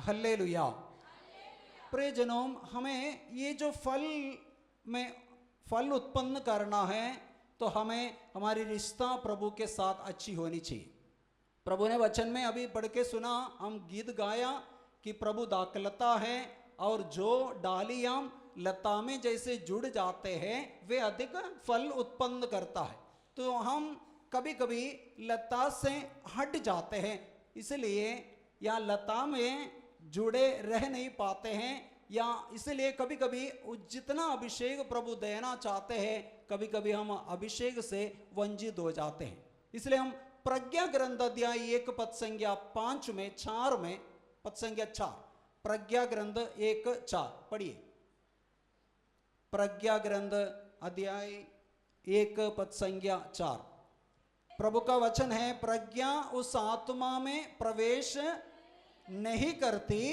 Hallelujah. प्रियजनों, हमें ये जो फल उत्पन्न करना है तो हमें हमारी रिश्ता प्रभु के साथ अच्छी होनी चाहिए। प्रभु ने वचन में अभी पढ़ के सुना, हम गीत गाया कि प्रभु दाखलता है और जो डालियां लता में जैसे जुड़ जाते हैं वे अधिक फल उत्पन्न करता है। तो हम कभी कभी लता से हट जाते हैं, इसलिए या लता में जुड़े रह नहीं पाते हैं, या इसलिए कभी कभी जितना अभिषेक प्रभु देना चाहते हैं कभी कभी हम अभिषेक से वंचित हो जाते हैं। इसलिए हम प्रज्ञा ग्रंथ अध्याय 1 पद संख्या 5 में 4 में पद संख्या 4, प्रज्ञा ग्रंथ 1:4 पढ़िए। प्रज्ञा ग्रंथ अध्याय 1 पद संख्या 4, प्रभु का वचन है, प्रज्ञा उस आत्मा में प्रवेश नहीं करती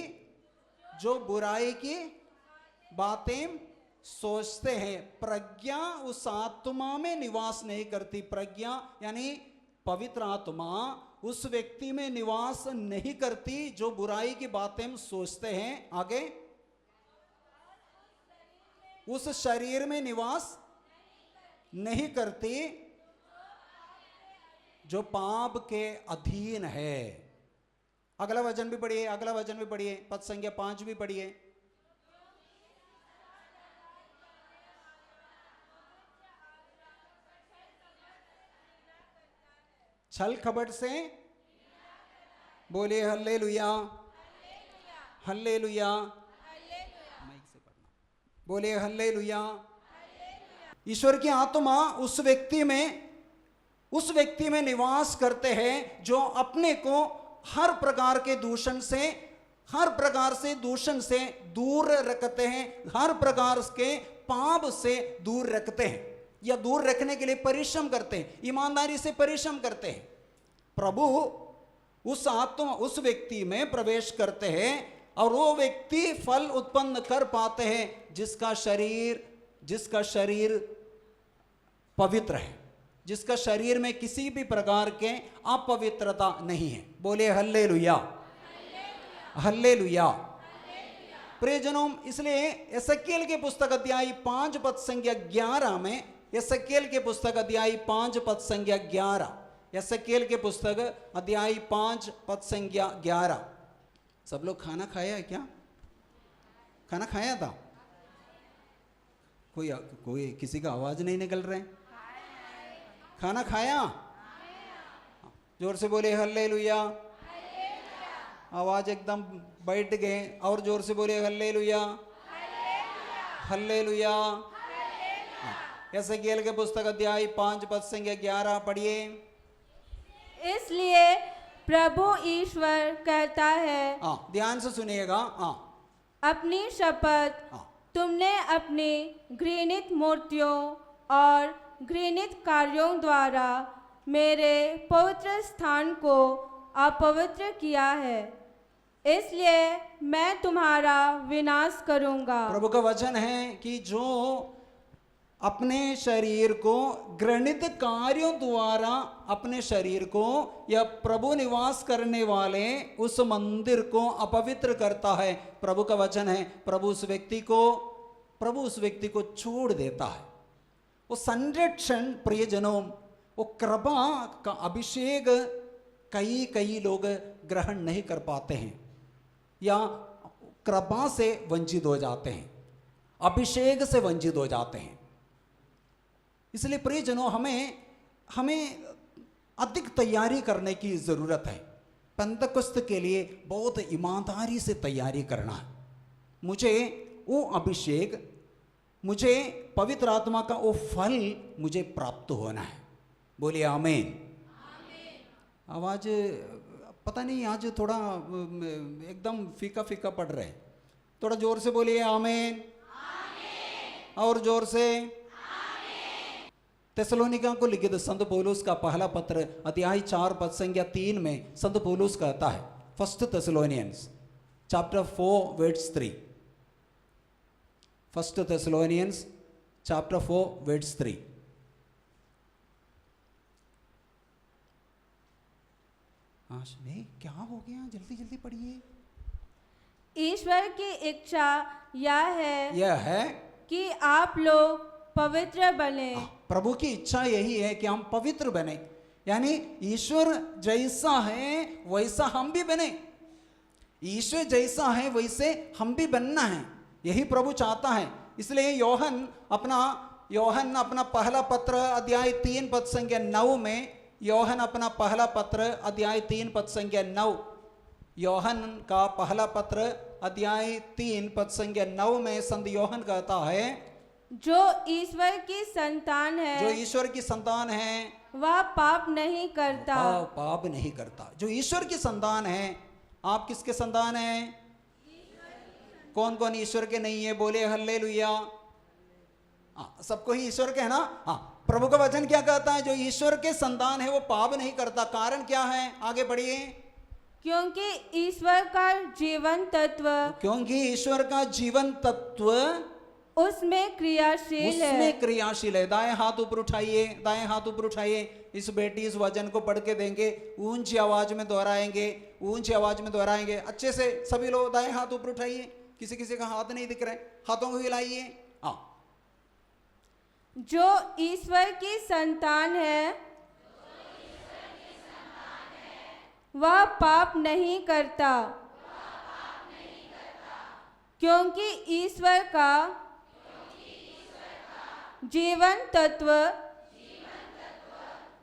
जो बुराई की बातें सोचते हैं। प्रज्ञा उस आत्मा में निवास नहीं करती। प्रज्ञा यानी पवित्र आत्मा उस व्यक्ति में निवास नहीं करती जो बुराई की बातें सोचते हैं। आगे, उस शरीर में निवास नहीं करती जो पाप के अधीन है। अगला वचन भी पढ़िए, अगला वचन भी पढ़िए, पद संख्या 5 भी पढ़िए। छल कपट से बोलिए हल्लेलुया, हल्लेलुया। माइक से पढ़ना, बोलिए हल्लेलुया। ईश्वर की आत्मा उस व्यक्ति में निवास करते हैं जो अपने को हर प्रकार के दूषण से दूर रखते हैं, हर प्रकार के पाप से दूर रखते हैं या दूर रखने के लिए परिश्रम करते हैं, ईमानदारी से परिश्रम करते हैं। प्रभु उस आत्मा उस व्यक्ति में प्रवेश करते हैं और वो व्यक्ति फल उत्पन्न कर पाते हैं जिसका शरीर पवित्र है, जिसका शरीर में किसी भी प्रकार के अपवित्रता नहीं है। बोलिए हल्लेलुया, हल्लेलुया। प्रियजनों, इसलिए एसएकेल के पुस्तक अध्याय 5 पद संख्या 11 में, एसएकेल के पुस्तक अध्याय 5 पद संख्या 11, एसएकेल के पुस्तक अध्याय 5 पद संख्या 11। सब लोग खाना खाया है क्या? खाना खाया था? कोई किसी का आवाज नहीं निकल रहे? खाना खाया? जोर से बोले हल्लेलुया। आवाज एकदम बैठ गए, और जोर से बोले हल्लेलुया, हल्लेलुया। एसएकेल के पुस्तक अध्याय 5 पद संख्या 11 पढ़िए। इसलिए प्रभु ईश्वर कहता है, ध्यान से सुनिएगा, अपनी शपथ तुमने अपनी घृणित मूर्तियों और घृणित कार्यों द्वारा मेरे पवित्र स्थान को अपवित्र किया है, इसलिए मैं तुम्हारा विनाश करूंगा। प्रभु का वचन है कि जो अपने शरीर को घृणित कार्यों द्वारा अपने शरीर को या प्रभु निवास करने वाले उस मंदिर को अपवित्र करता है, प्रभु का वचन है, प्रभु उस व्यक्ति को छोड़ देता है। वो संरक्षण, प्रियजनों, वो कृपा का अभिषेक कई लोग ग्रहण नहीं कर पाते हैं या कृपा से वंचित हो जाते हैं, अभिषेक से वंचित हो जाते हैं। इसलिए प्रियजनों, हमें अधिक तैयारी करने की ज़रूरत है। पेंतकुस्त के लिए बहुत ईमानदारी से तैयारी करना है। मुझे वो अभिषेक, मुझे पवित्र आत्मा का वो फल मुझे प्राप्त होना है। बोलिए आमीन। आवाज पता नहीं आज थोड़ा एकदम फीका फीका पड़ रहा है, थोड़ा जोर से बोलिए आमीन। और जोर से तेसलोनिका को लिखित संत पौलुस का पहला पत्र अध्याय 4 पद संख्या 3 में संत पौलुस कहता है, first Thessalonians chapter 4 verse 3, first Thessalonians chapter 4 verse 3। नहीं क्या हो गया, जल्दी जल्दी पढ़िए। ईश्वर की इच्छा यह है कि आप लोग पवित्र बने। प्रभु की इच्छा यही है कि हम पवित्र बने, यानी ईश्वर जैसा है वैसा हम भी बने, ईश्वर जैसा है वैसे हम भी बनना है, यही प्रभु चाहता है। इसलिए योहन अपना पहला पत्र अध्याय 3 पद संख्या 9 में, योहन अपना पहला पत्र अध्याय 3 पद संख्या 9, योहन का पहला पत्र अध्याय 3 पद संख्या 9 में संत योहन कहता है, जो ईश्वर की संतान है, जो ईश्वर की संतान है वह पाप नहीं करता। पाप नहीं करता। जो ईश्वर की संतान है, आप किसके संतान हैं? कौन कौन ईश्वर के नहीं है? बोले हल्लेलुया। सबको ही ईश्वर के है ना। प्रभु का वचन क्या कहता है? जो ईश्वर के संतान है वो पाप नहीं करता। कारण क्या है? आगे बढ़िए। क्योंकि ईश्वर का जीवन तत्व, क्योंकि ईश्वर का जीवन तत्व उसमें क्रियाशील है। उसमें क्रियाशील है। दाएं हाथ ऊपर उठाइए, दाएं हाथ ऊपर उठाइए। इस बेटी इस वचन को पढ़ के देंगे, ऊंची आवाज में दोहराएंगे, ऊंची आवाज में दोहराएंगे। अच्छे से सभी लोग दाएं हाथ ऊपर उठाइए। किसी किसी का हाथ नहीं दिख रहे, हाथों को हिलाइए। जो ईश्वर की संतान है वह पाप नहीं करता, क्योंकि ईश्वर का जीवन तत्व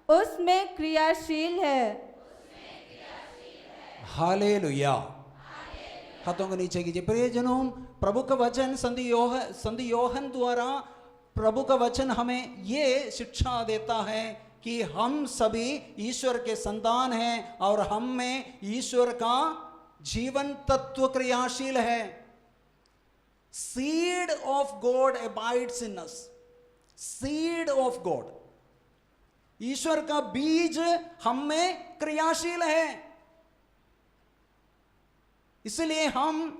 उसमें क्रियाशील है। हालेलुया। हाथों को नीचे कीजिए। प्रियजनों, प्रभु का वचन संत योहन द्वारा प्रभु का वचन हमें ये शिक्षा देता है कि हम सभी ईश्वर के संतान हैं और हम में ईश्वर का जीवन तत्व क्रियाशील है। Seed of God abides in us. Seed of God, ईश्वर का बीज हम में क्रियाशील है। इसलिए हम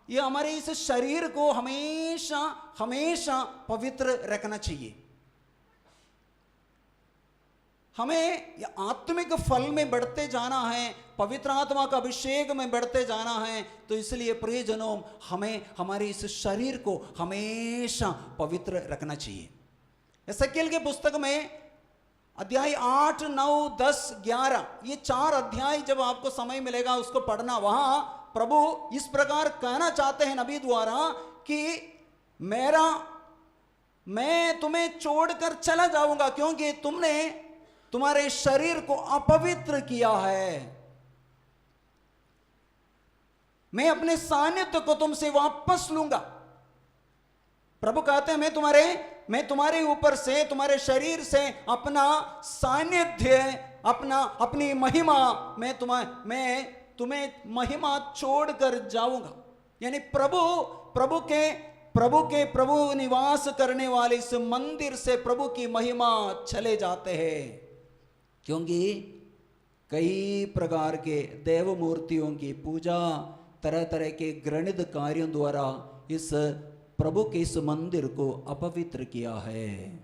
ये हमारे इस शरीर को हमेशा हमेशा पवित्र रखना चाहिए। हमें आत्मिक फल में बढ़ते जाना है, पवित्र आत्मा का अभिषेक में बढ़ते जाना है। तो इसलिए प्रियजनों, हमें हमारे इस शरीर को हमेशा पवित्र रखना चाहिए। एसेकिएल के पुस्तक में अध्याय 8, 9, 10, 11 ये 4 अध्याय जब आपको समय मिलेगा उसको पढ़ना। वहां प्रभु इस प्रकार कहना चाहते हैं नबी द्वारा कि मैं तुम्हें छोड़कर चला जाऊंगा क्योंकि तुमने तुम्हारे शरीर को अपवित्र किया है। मैं अपने सानिध्य को तुमसे वापस लूंगा। प्रभु कहते हैं मैं तुम्हारे ऊपर से, तुम्हारे शरीर से अपना सानिध्य, अपनी महिमा, मैं तुम्हें महिमा छोड़कर जाऊंगा। यानी प्रभु निवास करने वाले इस मंदिर से प्रभु की महिमा चले जाते हैं, क्योंकि कई प्रकार के देव मूर्तियों की पूजा, तरह तरह के घृणित कार्यों द्वारा इस प्रभु के इस मंदिर को अपवित्र किया है।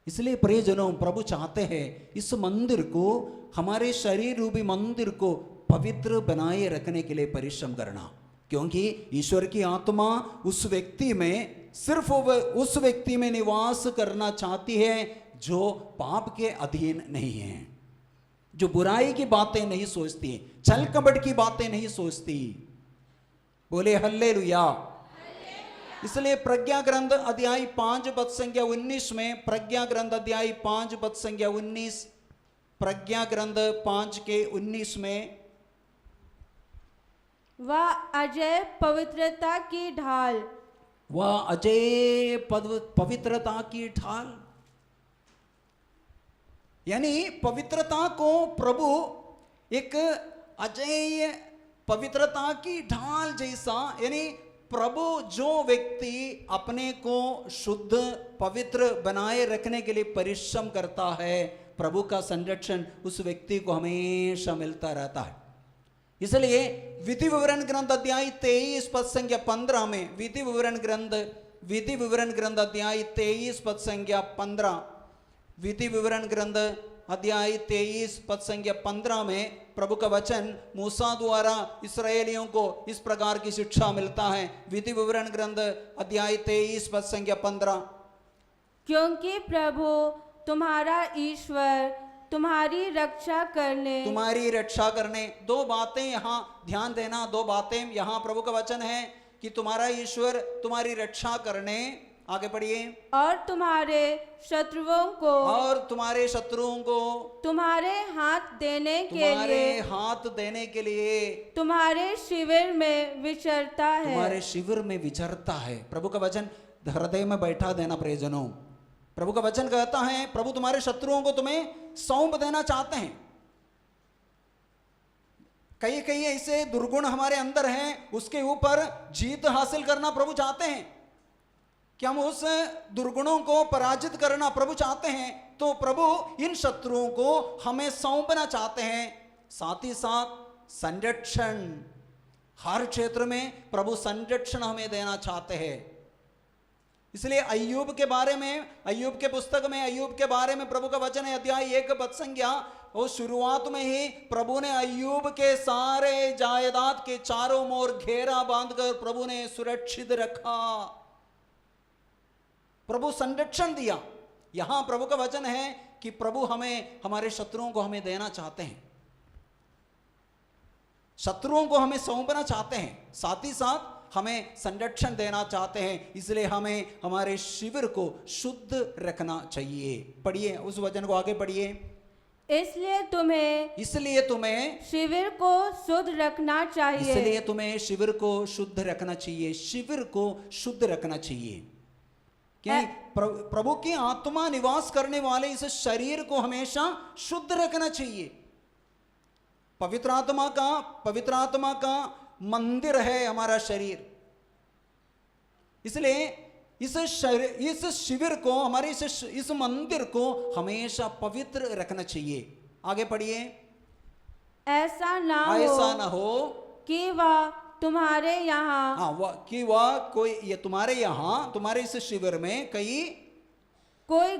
इसलिए प्रियजनों, प्रभु चाहते हैं इस मंदिर को, हमारे शरीर रूपी मंदिर को पवित्र बनाए रखने के लिए परिश्रम करना, क्योंकि ईश्वर की आत्मा उस व्यक्ति में, सिर्फ उस व्यक्ति में निवास करना चाहती है जो पाप के अधीन नहीं है, जो बुराई की बातें नहीं सोचती, छल कपट की बातें नहीं सोचती। बोले हल्लेलुया। इसलिए प्रज्ञा ग्रंथ अध्याय 5 पद संख्या 19 में, प्रज्ञा ग्रंथ अध्याय 5 पद संख्या 19, प्रज्ञा ग्रंथ 5 के 19 में, वह अजय पवित्रता की ढाल, वह अजय पवित्रता की ढाल। यानी पवित्रता को प्रभु एक अजेय पवित्रता की ढाल जैसा, यानी प्रभु जो व्यक्ति अपने को शुद्ध पवित्र बनाए रखने के लिए परिश्रम करता है, प्रभु का संरक्षण उस व्यक्ति को हमेशा मिलता रहता है। इसलिए विधि विवरण ग्रंथ अध्याय 23 पद संख्या 15 में, विधि विवरण ग्रंथ अध्याय 23 पद संख्या 15, विधि विवरण ग्रंथ अध्याय 23 पद संख्या 15 में प्रभु का वचन मूसा द्वारा इस्राएलियों को इस प्रकार की शिक्षा मिलता है। विधि विवरण ग्रंथ अध्याय 23 पद संख्या 15, क्योंकि प्रभु तुम्हारा ईश्वर तुम्हारी रक्षा करने। दो बातें यहाँ ध्यान देना, दो बातें यहाँ प्रभु का वचन है कि तुम्हारा ईश्वर तुम्हारी रक्षा करने, आगे पढ़िए, और तुम्हारे शत्रुओं को तुम्हारे हाथ देने के लिए तुम्हारे शिविर में विचरता है। प्रभु का वचन हृदय में बैठा देना प्रियजनों। प्रभु का वचन कहता है प्रभु तुम्हारे शत्रुओं को तुम्हें सौंप देना चाहते हैं। कई कई ऐसे दुर्गुण हमारे अंदर हैं, उसके ऊपर जीत हासिल करना प्रभु चाहते हैं कि हम उस दुर्गुणों को पराजित करना प्रभु चाहते हैं। तो प्रभु इन शत्रुओं को हमें सौंपना चाहते हैं। साथ ही साथ संरक्षण, हर क्षेत्र में प्रभु संरक्षण हमें देना चाहते हैं। इसलिए अय्यूब के बारे में, अय्यूब के पुस्तक में अय्यूब के बारे में प्रभु का वचन है अध्याय 1 पद संख्या, और शुरुआत में ही प्रभु ने अय्यूब के सारे जायदाद के चारों ओर घेरा बांधकर प्रभु ने सुरक्षित रखा, प्रभु संरक्षण दिया। यहां प्रभु का वचन है कि प्रभु हमें, हमारे शत्रुओं को हमें देना चाहते हैं, शत्रुओं को हमें सौंपना चाहते हैं, साथ ही साथ हमें संरक्षण देना चाहते हैं। इसलिए हमें हमारे शिविर को शुद्ध रखना चाहिए। पढ़िए उस वचन को, आगे पढ़िए। इसलिए तुम्हें शिविर को शुद्ध रखना चाहिए। शिविर को शुद्ध रखना चाहिए कि प्रभु की आत्मा निवास करने वाले इस शरीर को हमेशा शुद्ध रखना चाहिए। पवित्र आत्मा का मंदिर है हमारा शरीर। इसलिए इस शिविर को, हमारे इस मंदिर को हमेशा पवित्र रखना चाहिए। आगे पढ़िए। ऐसा ना हो कि वह तुम्हारे यहाँ, तुम्हारे इस शिविर में कोई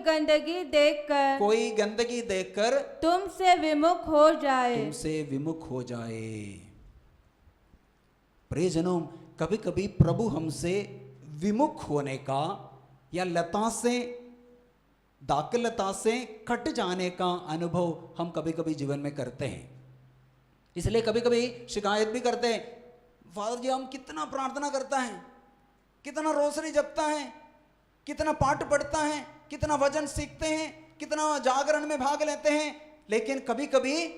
गंदगी देखकर तुमसे विमुख हो जाए। प्रियजनों, कभी कभी प्रभु हमसे विमुख होने का या दाखलता से कट जाने का अनुभव हम कभी कभी जीवन में करते हैं। इसलिए कभी कभी शिकायत भी करते हैं, फादर जी हम कितना प्रार्थना करता है, कितना रोसरी जपता है, कितना पाठ पढ़ता है, कितना वचन सीखते हैं, कितना जागरण में भाग लेते हैं, लेकिन कभी कभी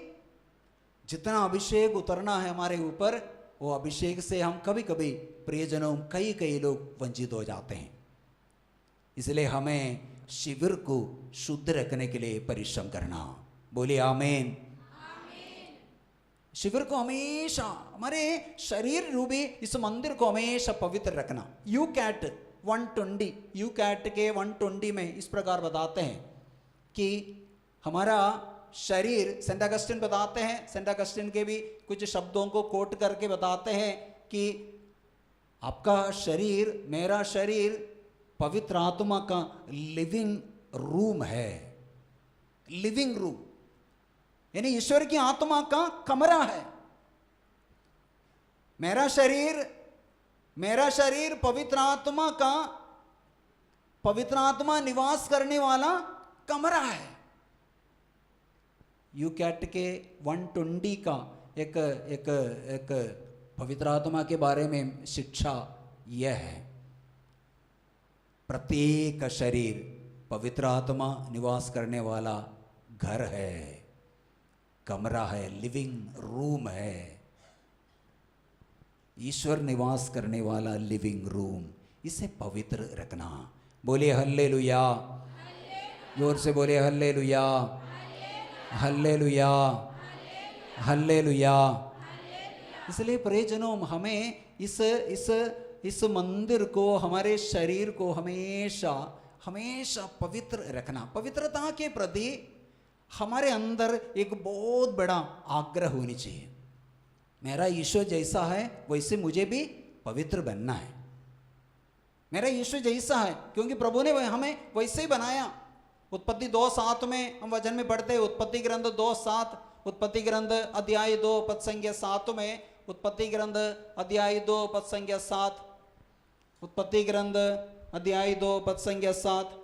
जितना अभिषेक उतरना है हमारे ऊपर, वो अभिषेक से हम कभी कभी प्रियजनों कई लोग वंचित हो जाते हैं। इसलिए हमें शिविर को शुद्ध रखने के लिए परिश्रम करना। बोलिए आमीन। शिविर को हमेशा, हमारे शरीर रूपी इस मंदिर को हमेशा पवित्र रखना। यूकैट 120 में इस प्रकार बताते हैं कि हमारा शरीर, सेंट अगस्टिन बताते हैं, सेंट अगस्टिन के भी कुछ शब्दों को कोट करके बताते हैं कि आपका शरीर, मेरा शरीर पवित्र आत्मा का लिविंग रूम है। लिविंग रूम यानी ईश्वर की आत्मा का कमरा है। मेरा शरीर पवित्र आत्मा निवास करने वाला कमरा है। यूकैट के 120 का एक पवित्र आत्मा के बारे में शिक्षा यह है, प्रत्येक शरीर पवित्र आत्मा निवास करने वाला घर है, कमरा है, लिविंग रूम है, ईश्वर निवास करने वाला लिविंग रूम। इसे पवित्र रखना। बोलिए हल्लेलुया, जोर से बोलिए हल्लेलुया। Hallelujah, hallelujah. इसलिए प्रियजनों, हमें इस मंदिर को, हमारे शरीर को हमेशा हमेशा पवित्र रखना। पवित्रता के प्रति हमारे अंदर एक बहुत बड़ा आग्रह होनी चाहिए। मेरा ईश्वर जैसा है वैसे मुझे भी पवित्र बनना है। मेरा ईश्वर जैसा है, क्योंकि प्रभु ने हमें वैसे ही बनाया। उत्पत्ति 2:7 में हम वचन में पढ़ते हैं, उत्पत्ति ग्रंथ 2:7, उत्पत्ति ग्रंथ अध्याय 2 पद संख्या 7 में, उत्पत्ति ग्रंथ अध्याय 2 पद संख्या 7, उत्पत्ति ग्रंथ अध्याय 2 पद संख्या 7।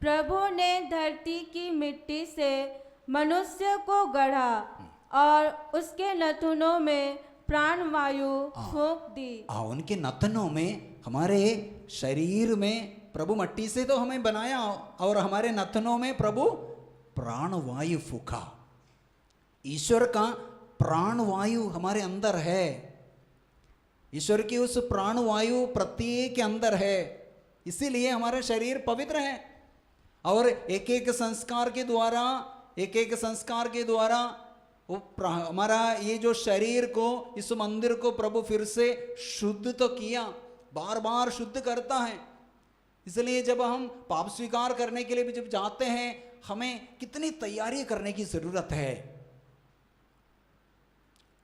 प्रभु ने धरती की मिट्टी से मनुष्य को गढ़ा और उसके नथुनों में प्राण वायु फूंक दी। उनके नथनों में, हमारे शरीर में प्रभु मट्टी से तो हमें बनाया और हमारे नथनों में प्रभु प्राण वायु फूंका। ईश्वर का प्राण वायु हमारे अंदर है। ईश्वर की उस प्राण वायु प्रत्येक के अंदर है, इसीलिए हमारा शरीर पवित्र है। और एक एक संस्कार के द्वारा, एक एक संस्कार के द्वारा हमारा ये जो शरीर को, इस मंदिर को प्रभु फिर से शुद्ध तो किया, बार बार शुद्ध करता है। इसलिए जब हम पाप स्वीकार करने के लिए भी जब जाते हैं, हमें कितनी तैयारी करने की जरूरत है।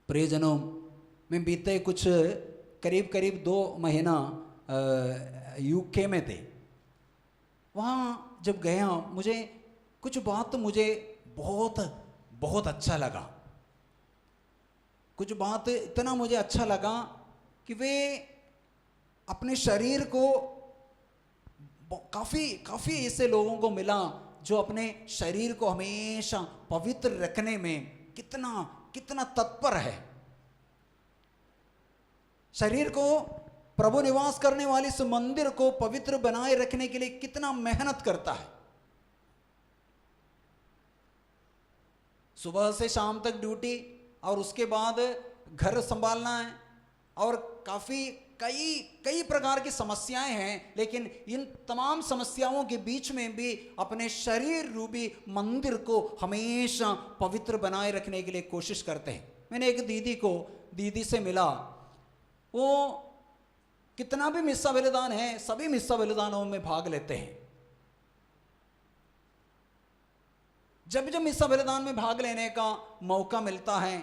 प्रियजनों, मैं बीते कुछ करीब करीब 2 महीना यूके में थे। वहाँ जब गया, मुझे कुछ बात मुझे बहुत बहुत अच्छा लगा। कुछ बात इतना मुझे अच्छा लगा कि वे अपने शरीर को, काफ़ी ऐसे लोगों को मिला जो अपने शरीर को हमेशा पवित्र रखने में कितना तत्पर है। शरीर को, प्रभु निवास करने वाले इस मंदिर को पवित्र बनाए रखने के लिए कितना मेहनत करता है। सुबह से शाम तक ड्यूटी, और उसके बाद घर संभालना है, और कई प्रकार की समस्याएं हैं। लेकिन इन तमाम समस्याओं के बीच में भी अपने शरीर रूपी मंदिर को हमेशा पवित्र बनाए रखने के लिए कोशिश करते हैं। मैंने एक दीदी से मिला। वो कितना भी मिस्सा बलिदान है, सभी मिस्सा बलिदानों में भाग लेते हैं। जब जब मिस्सा बलिदान में भाग लेने का मौका मिलता है,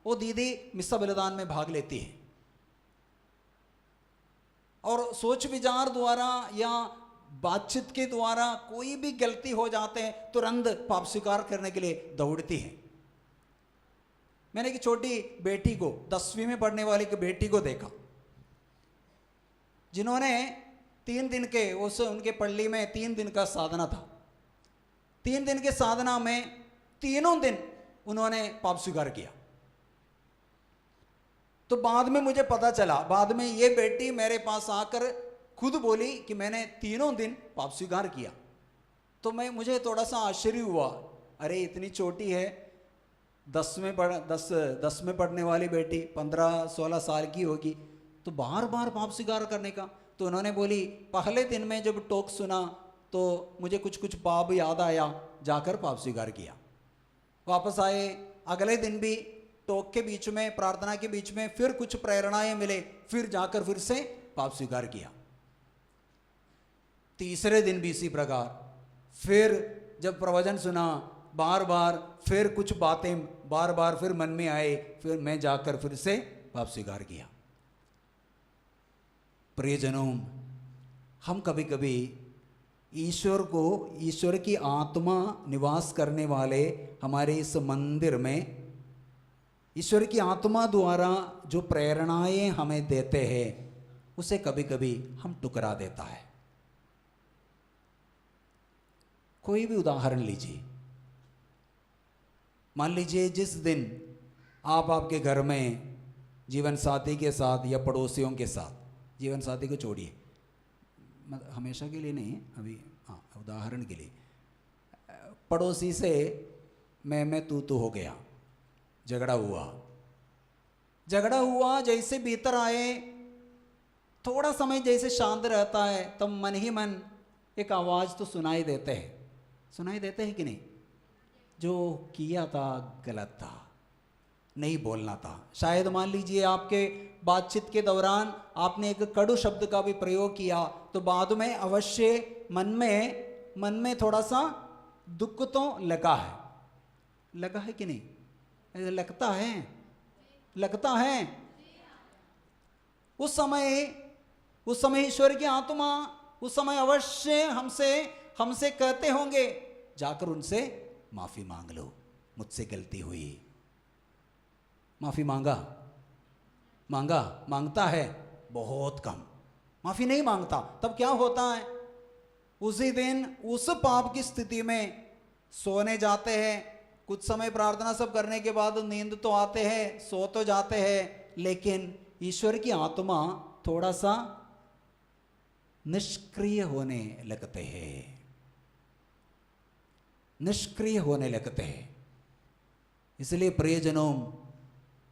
वो दीदी मिस्सा बलिदान में भाग लेती है, और सोच विचार द्वारा या बातचीत के द्वारा कोई भी गलती हो जाते हैं, तुरंत पाप स्वीकार करने के लिए दौड़ती है। मैंने एक छोटी बेटी को, 10वीं में पढ़ने वाली की बेटी को देखा, जिन्होंने 3 दिन के, उनके पल्ली में 3 दिन का साधना था। 3 दिन के साधना में तीनों दिन उन्होंने पाप स्वीकार किया। तो बाद में मुझे पता चला, बाद में ये बेटी मेरे पास आकर खुद बोली कि मैंने तीनों दिन पाप स्वीकार किया। तो मुझे थोड़ा सा आश्चर्य हुआ, अरे इतनी छोटी है, 10 में पढ़ने वाली बेटी 15-16 साल की होगी, तो बार बार पाप स्वीकार करने का। तो उन्होंने बोली, पहले दिन में जब टोक सुना तो मुझे कुछ पाप याद आया, जाकर पाप स्वीकार किया। वापस आए, अगले दिन भी टोक के बीच में, प्रार्थना के बीच में फिर कुछ प्रेरणाएं मिले, फिर जाकर फिर से पाप स्वीकार किया। तीसरे दिन भी इसी प्रकार, फिर जब प्रवचन सुना, बार बार फिर कुछ बातें बार बार फिर मन में आए, फिर मैं जाकर फिर से पाप स्वीकार किया। प्रियजनों, हम कभी कभी ईश्वर की आत्मा निवास करने वाले हमारे इस मंदिर में, ईश्वर की आत्मा द्वारा जो प्रेरणाएं हमें देते हैं, उसे कभी कभी हम टुकरा देता है। कोई भी उदाहरण लीजिए, मान लीजिए जिस दिन आप आपके घर में जीवन साथी के साथ या पड़ोसियों के साथ, जीवन साथी को छोड़िए, हमेशा के लिए नहीं, अभी हाँ उदाहरण के लिए, पड़ोसी से मैं तू हो गया, झगड़ा हुआ, जैसे भीतर आए, थोड़ा समय जैसे शांत रहता है, तब मन ही मन एक आवाज़ तो सुनाई देते हैं कि नहीं? जो किया था गलत था, नहीं बोलना था। शायद मान लीजिए आपके बातचीत के दौरान आपने एक कड़ू शब्द का भी प्रयोग किया, तो बाद में अवश्य मन में थोड़ा सा दुख तो लगा है कि नहीं? लगता है। उस समय ईश्वर की आत्मा उस समय अवश्य हमसे कहते होंगे, जाकर उनसे माफी मांग लो, मुझसे गलती हुई। माफी मांगता है बहुत कम, माफी नहीं मांगता। तब क्या होता है, उसी दिन उस पाप की स्थिति में सोने जाते हैं। कुछ समय प्रार्थना सब करने के बाद नींद तो आते हैं, सो तो जाते हैं, लेकिन ईश्वर की आत्मा थोड़ा सा निष्क्रिय होने लगते हैं। इसलिए प्रियजनों,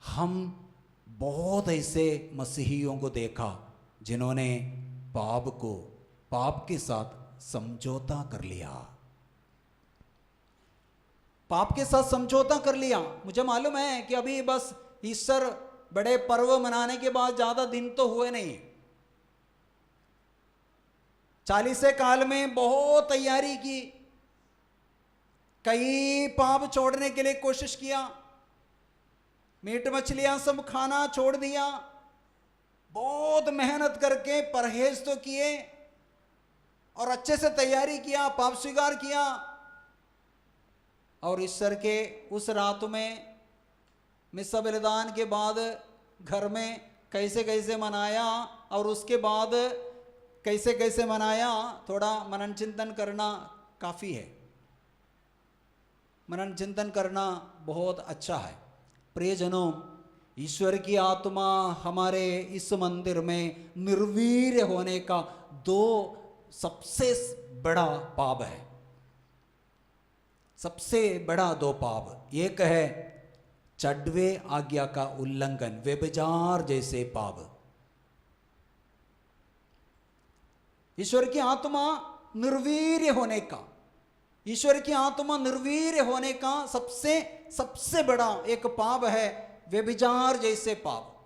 हम बहुत ऐसे मसीहियों को देखा जिन्होंने पाप के साथ समझौता कर लिया। मुझे मालूम है कि अभी बस ईस्टर बड़े पर्व मनाने के बाद ज्यादा दिन तो हुए नहीं। 40 काल में बहुत तैयारी की, कई पाप छोड़ने के लिए कोशिश किया, मीट मछलियां सब खाना छोड़ दिया, बहुत मेहनत करके परहेज तो किए और अच्छे से तैयारी किया, पाप स्वीकार किया। और ईश्वर के उस रात में मिस्सा बलिदान के बाद घर में कैसे कैसे मनाया और उसके बाद कैसे कैसे मनाया, थोड़ा मनन चिंतन करना काफ़ी है। मनन चिंतन करना बहुत अच्छा है। प्रियजनों, ईश्वर की आत्मा हमारे इस मंदिर में निर्वीर्य होने का 2 सबसे बड़ा पाप है। सबसे बड़ा 2 पाप, एक है चढ़वे आज्ञा का उल्लंघन, व्यभिचार जैसे पाप। ईश्वर की आत्मा निर्वीर्य होने का सबसे बड़ा एक पाप है व्यभिचार जैसे पाप।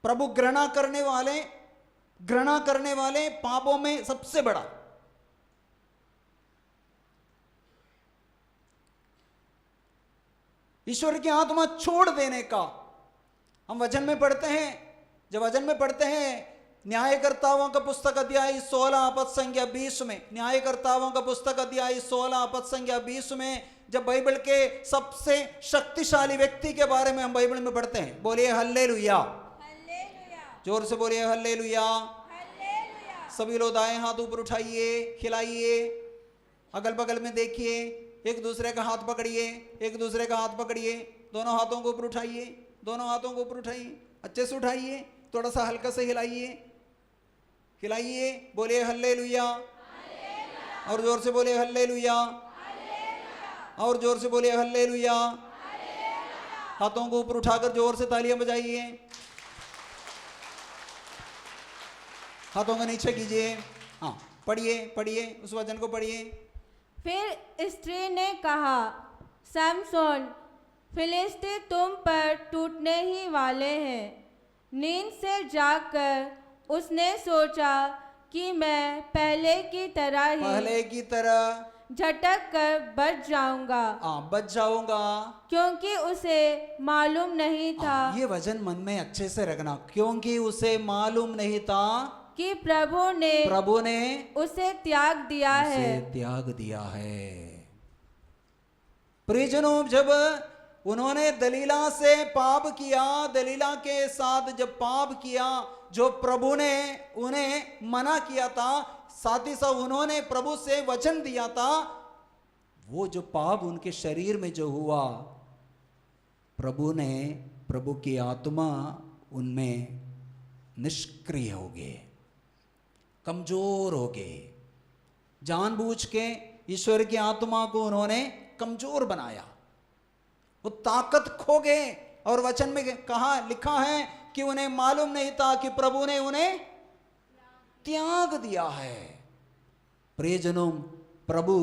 प्रभु घृणा करने वाले पापों में सबसे बड़ा। ईश्वर की आत्मा छोड़ देने का हम वचन में पढ़ते हैं। जब वचन में पढ़ते हैं न्यायकर्ताओं का पुस्तक अध्याय 16 पद संख्या 20 में, न्यायकर्ताओं का पुस्तक अध्याय 16 पद संख्या 20 में, जब बाइबल के सबसे शक्तिशाली व्यक्ति के बारे में हम बाइबल में पढ़ते हैं, बोलिए हल्लेलुया, जोर से बोलिए हल्लेलुया। सभी लोग दाएं हाथ ऊपर उठाइए, हिलाइए, अगल बगल में देखिए, एक दूसरे का हाथ पकड़िए, दोनों हाथों को ऊपर उठाइए, अच्छे से उठाइए, थोड़ा सा हल्का से हिलाइए, बोलिए हल्लेलुया, और जोर से बोलिए हल्लेलुया, और जोर से बोलिए हल्लेलुया। हाथों को ऊपर उठाकर जोर से तालियां बजाइए, हाथों को नीचे कीजिए। हाँ, पढ़िए उस वचन को पढ़िए। फिर स्त्री ने कहा, सैमसोन, फिलिस्ती तुम पर टूटने ही वाले हैं। नींद से जागकर उसने सोचा कि मैं पहले की तरह झटक कर बच जाऊंगा, क्योंकि उसे मालूम नहीं था। ये वचन मन में अच्छे से रखना, क्योंकि उसे मालूम नहीं था कि प्रभु ने उसे त्याग दिया है। प्रियजनों, जब उन्होंने दलीला से पाप किया, दलीला के साथ जब पाप किया, जो प्रभु ने उन्हें मना किया था, साथ ही साथ उन्होंने प्रभु से वचन दिया था, वो जो पाप उनके शरीर में जो हुआ, प्रभु की आत्मा उनमें निष्क्रिय हो गए, कमजोर हो गए। जानबूझ के ईश्वर की आत्मा को उन्होंने कमजोर बनाया, वो ताकत खो गए। और वचन में लिखा है कि उन्हें मालूम नहीं था कि प्रभु ने उन्हें त्याग दिया है। प्रियजनों, प्रभु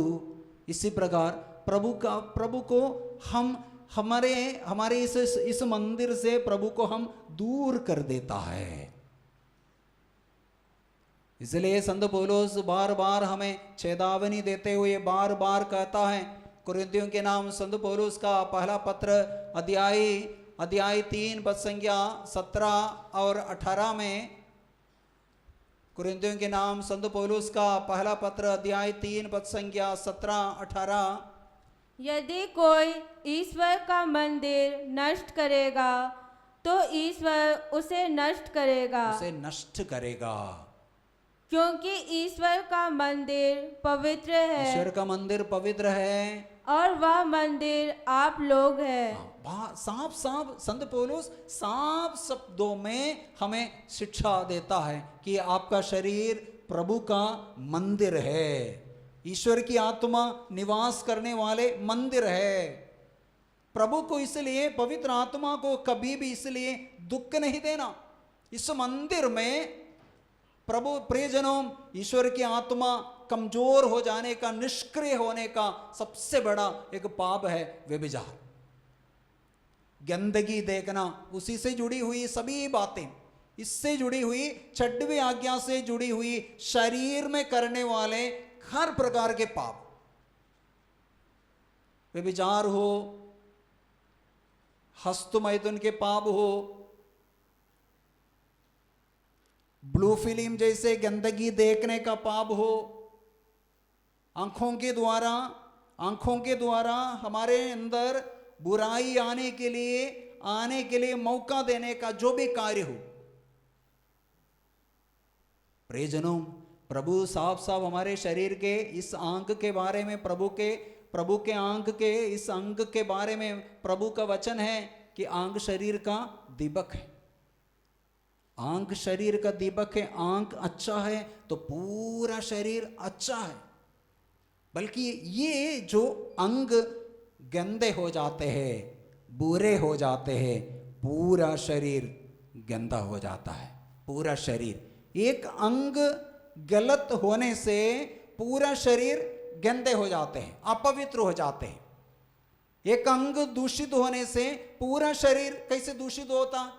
इसी प्रकार प्रभु को हम हमारे हमारे इस मंदिर से प्रभु को हम दूर कर देता है। इसलिए संत पौलुस बार बार हमें चेतावनी देते हुए बार बार कहता है, कुरिन्थियों के नाम संत पौलुस का पहला पत्र अध्याय 3 पद संख्या 17 और 18 में, कुरिन्थियों के नाम संत पौलुस का पहला पत्र अध्याय 3 पद संख्या 17-18, यदि कोई ईश्वर का मंदिर नष्ट करेगा तो ईश्वर उसे नष्ट करेगा, क्योंकि ईश्वर का मंदिर पवित्र है, ईश्वर का मंदिर पवित्र है और वह मंदिर आप लोग हैं। साफ संत पौलुस साफ शब्दों में हमें शिक्षा देता है कि आपका शरीर प्रभु का मंदिर है, ईश्वर की आत्मा निवास करने वाले मंदिर है। प्रभु को इसलिए, पवित्र आत्मा को कभी भी इसलिए दुख नहीं देना। इस मंदिर में प्रभु प्रियजनों, ईश्वर की आत्मा कमजोर हो जाने का, निष्क्रिय होने का सबसे बड़ा एक पाप है व्यभिचार, गंदगी देखना, उसी से जुड़ी हुई सभी बातें, इससे जुड़ी हुई 6वीं आज्ञा से जुड़ी हुई शरीर में करने वाले हर प्रकार के पाप, व्यभिचार हो, हस्त मैथुन के पाप हो, ब्लू फिल्म जैसे गंदगी देखने का पाप हो, आंखों के द्वारा हमारे अंदर बुराई आने के लिए मौका देने का जो भी कार्य हो। प्रियजनों, प्रभु साफ हमारे शरीर के इस अंग के बारे में, प्रभु के अंग के इस अंग के बारे में प्रभु का वचन है कि अंग शरीर का दीपक है, आंख शरीर का दीपक है। आंख अच्छा है तो पूरा शरीर अच्छा है, बल्कि ये जो अंग गंदे हो जाते हैं, बुरे हो जाते हैं, पूरा शरीर गंदा हो जाता है। पूरा शरीर, एक अंग गलत होने से पूरा शरीर गंदे हो जाते हैं, अपवित्र हो जाते हैं। एक अंग दूषित होने से पूरा शरीर कैसे दूषित होता?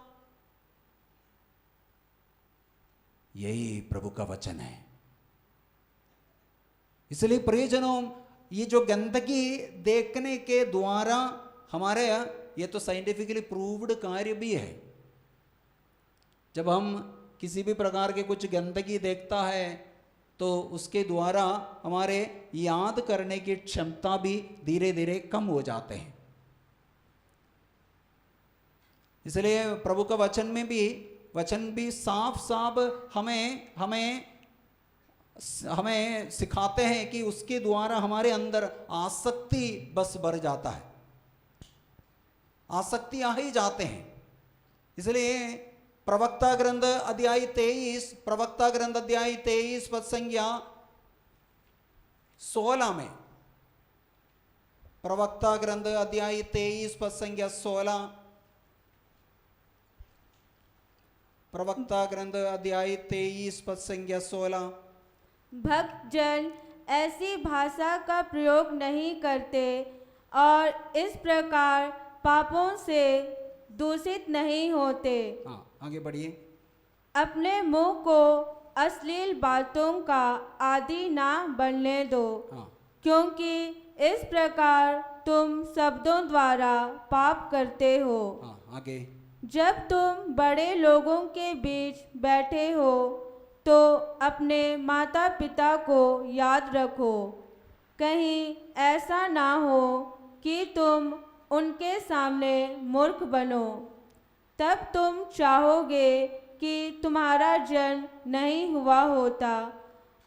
यही प्रभु का वचन है। इसलिए प्रियजनों, ये जो गंदगी देखने के द्वारा हमारे, ये तो साइंटिफिकली प्रूव्ड कार्य भी है, जब हम किसी भी प्रकार के कुछ गंदगी देखता है तो उसके द्वारा हमारे याद करने की क्षमता भी धीरे धीरे कम हो जाते हैं। इसलिए प्रभु का वचन भी साफ हमें सिखाते हैं कि उसके द्वारा हमारे अंदर आसक्ति बस बढ़ जाता है, आसक्ति आ ही जाते हैं। इसलिए प्रवक्ता ग्रंथ अध्याय 23 पद संख्या 16 में, प्रवक्ता ग्रंथ अध्याय 23 पद संख्या 16, प्रवक्ता ग्रंथ अध्याय 23 पद संख्या 16, भक्त जन ऐसी भाषा का प्रयोग नहीं करते और इस प्रकार पापों से दूषित नहीं होते। हाँ, आगे बढ़िए। अपने मुंह को अश्लील बातों का आदि ना बनने दो, हाँ, क्योंकि इस प्रकार तुम शब्दों द्वारा पाप करते हो। हाँ, आगे। जब तुम बड़े लोगों के बीच बैठे हो तो अपने माता पिता को याद रखो, कहीं ऐसा ना हो कि तुम उनके सामने मूर्ख बनो। तब तुम चाहोगे कि तुम्हारा जन्म नहीं हुआ होता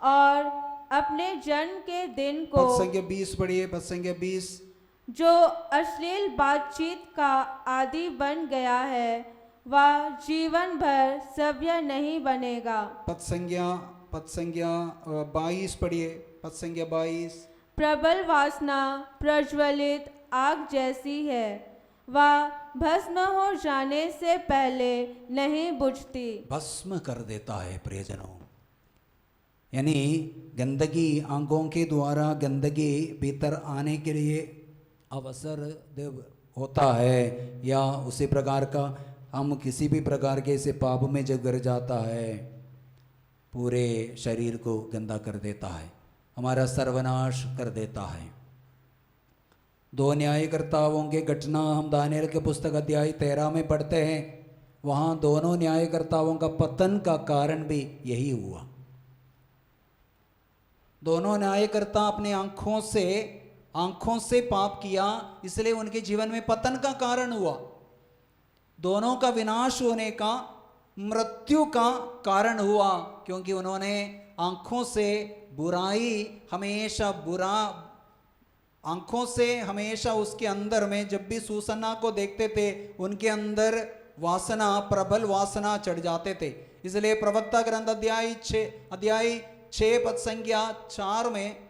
और अपने जन्म के दिन को, पद संख्या 20 पढ़िए, पद संख्या 20, जो अश्लील बातचीत का आदि बन गया है वह जीवन भर सभ्य नहीं बनेगा। पद संख्या 22 पढ़िए, पद संख्या 22, प्रबल वासना प्रज्वलित आग जैसी है, वह भस्म हो जाने से पहले नहीं बुझती। भस्म कर देता है प्रियजनों। यानी गंदगी आंखों के द्वारा गंदगी भीतर आने के लिए अवसर होता है, या उसी प्रकार का हम किसी भी प्रकार के ऐसे पाप में जब गिर जाता है पूरे शरीर को गंदा कर देता है, हमारा सर्वनाश कर देता है। दो न्यायकर्ताओं के घटना हम दानियल के पुस्तक अध्याय 13 में पढ़ते हैं। वहाँ दोनों न्यायकर्ताओं का पतन का कारण भी यही हुआ। दोनों न्यायकर्ता अपने आंखों से पाप किया, इसलिए उनके जीवन में पतन का कारण हुआ। दोनों का विनाश होने का, मृत्यु का कारण हुआ, क्योंकि उन्होंने आंखों से हमेशा उसके अंदर में, जब भी सूसन्ना को देखते थे उनके अंदर वासना, प्रबल वासना चढ़ जाते थे। इसलिए प्रवक्ता ग्रंथ अध्याय 6 पद संख्या 4 में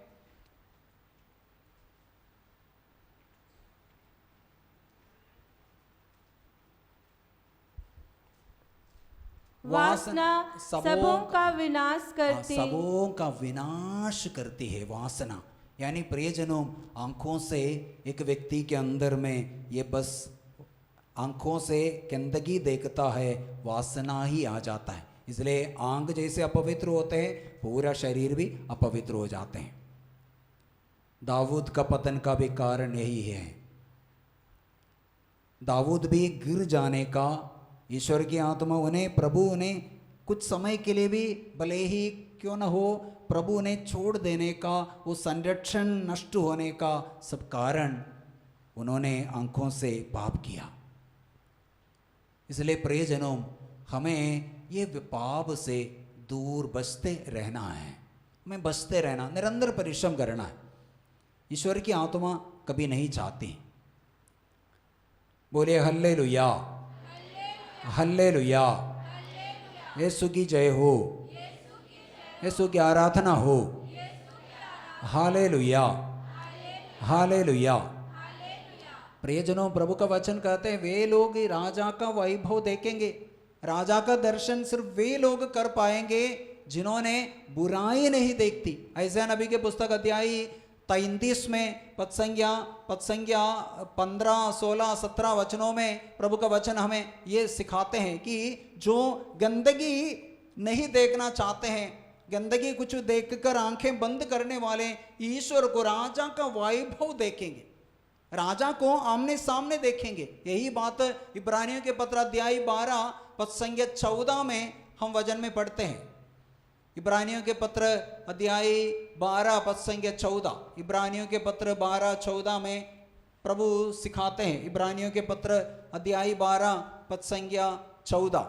वासना सबों का विनाश करती, सबों का विनाश करती है वासना। यानी प्रियजनों, आंखों से एक व्यक्ति के अंदर में ये बस आंखों से गंदगी देखता है, वासना ही आ जाता है। इसलिए आंख जैसे अपवित्र होते हैं, पूरा शरीर भी अपवित्र हो जाते हैं। दाऊद का पतन का भी कारण यही है। दाऊद भी गिर जाने का, ईश्वर की आत्मा प्रभु उन्हें कुछ समय के लिए भी भले ही क्यों न हो, प्रभु ने छोड़ देने का, वो संरक्षण नष्ट होने का सब कारण उन्होंने आंखों से पाप किया। इसलिए प्रियजनों, हमें ये पाप से दूर बचते रहना है, हमें बचते रहना, निरंतर परिश्रम करना है। ईश्वर की आत्मा कभी नहीं चाहती। बोलिए हल्लेलुया, हल्लेलुया, यीशु की जय हो, यीशु की आराधना हो, हालेलुया, हालेलुया। प्रियजनों, प्रभु का वचन कहते हैं वे लोग राजा का वैभव देखेंगे। राजा का दर्शन सिर्फ वे लोग कर पाएंगे जिन्होंने बुराई नहीं देखती। ऐसा नबी के पुस्तक अध्याय 33 में पद संज्ञा 15, 16, 17 वचनों में प्रभु का वचन हमें ये सिखाते हैं कि जो गंदगी नहीं देखना चाहते हैं, गंदगी कुछ देखकर आंखें बंद करने वाले ईश्वर को, राजा का वैभव देखेंगे, राजा को आमने सामने देखेंगे। यही बात इब्रानियों के पत्र अध्याय 12 पद संख्या 14 में हम वचन में पढ़ते हैं। इब्रानियों के पत्र अध्याय 12 पद संख्या 14, इब्रानियों के पत्र 12-14 में प्रभु सिखाते हैं। इब्रानियों के पत्र अध्याय 12 पद संख्या 14,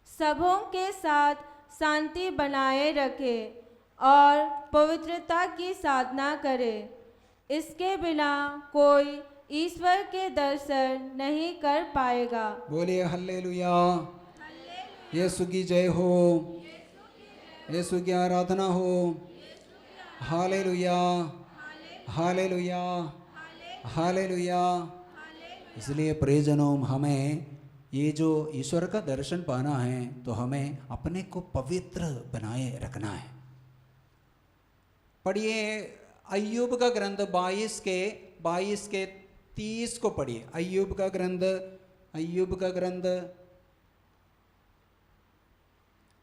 सबों के साथ शांति बनाए रखे और पवित्रता की साधना करे, इसके बिना कोई ईश्वर के दर्शन नहीं कर पाएगा। बोलिए हल्लेलुया, यीशु की जय हो, यीशु की आराधना हो, हालेलुया, हालेलुया, हालेलुया। इसलिए प्रियजनों, हमें ये जो ईश्वर का दर्शन पाना है तो हमें अपने को पवित्र बनाए रखना है। पढ़िए अय्यूब का ग्रंथ 22 के 30 को पढ़िए। अय्यूब का ग्रंथ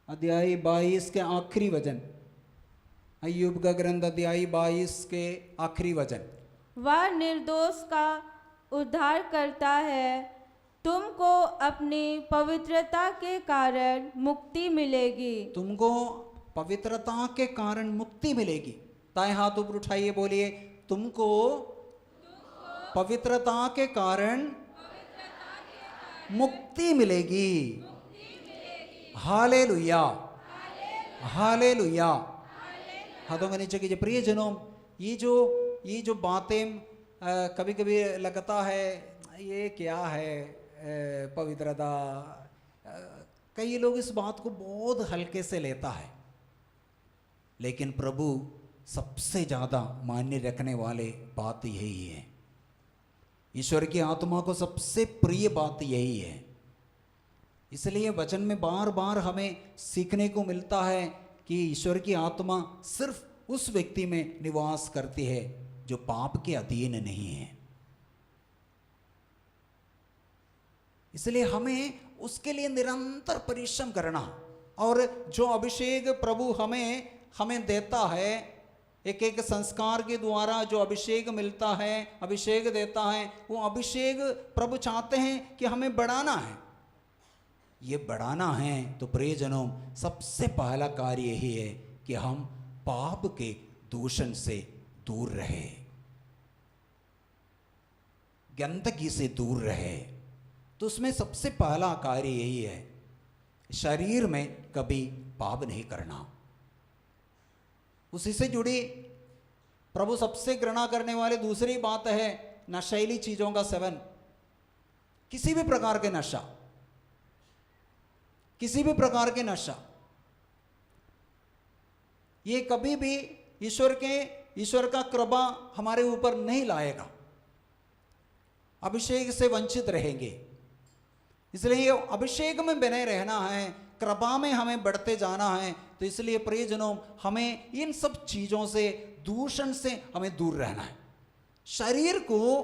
अध्याय 22 के आखिरी वचन, अय्यूब का ग्रंथ अध्याय 22 के आखिरी वचन। वह निर्दोष का उद्धार करता है, तुमको अपनी पवित्रता के कारण मुक्ति मिलेगी। तुमको पवित्रता के कारण मुक्ति मिलेगी। दाएं हाथ ऊपर उठाइए, बोलिए तुमको पवित्रता के कारण मुक्ति मिलेगी। Hallelujah, hallelujah. हाथों के नीचे कीजिए। प्रियजनों, ये जो बातें कभी कभी लगता है ये क्या है पवित्रता, कई लोग इस बात को बहुत हल्के से लेता है, लेकिन प्रभु सबसे ज़्यादा मान्य रखने वाले बात यही है। ईश्वर की आत्मा को सबसे प्रिय बात यही है। इसलिए वचन में बार बार हमें सीखने को मिलता है कि ईश्वर की आत्मा सिर्फ उस व्यक्ति में निवास करती है जो पाप के अधीन नहीं है। इसलिए हमें उसके लिए निरंतर परिश्रम करना, और जो अभिषेक प्रभु हमें देता है, एक एक संस्कार के द्वारा जो अभिषेक मिलता है, अभिषेक देता है, वो अभिषेक प्रभु चाहते हैं कि हमें बढ़ाना है। ये बढ़ाना है तो प्रियजनों, सबसे पहला कार्य यही है कि हम पाप के दूषण से दूर रहे, गंदगी से दूर रहे। तो उसमें सबसे पहला कार्य यही है, शरीर में कभी पाप नहीं करना। उसी से जुड़ी प्रभु सबसे घृणा करने वाली दूसरी बात है नशीली चीजों का सेवन। किसी भी प्रकार के नशा, किसी भी प्रकार के नशा, ये कभी भी ईश्वर का कृपा हमारे ऊपर नहीं लाएगा, अभिषेक से वंचित रहेंगे। इसलिए अभिषेक में बने रहना है, कृपा में हमें बढ़ते जाना है। तो इसलिए प्रियजनों, हमें इन सब चीजों से, दूषण से हमें दूर रहना है। शरीर को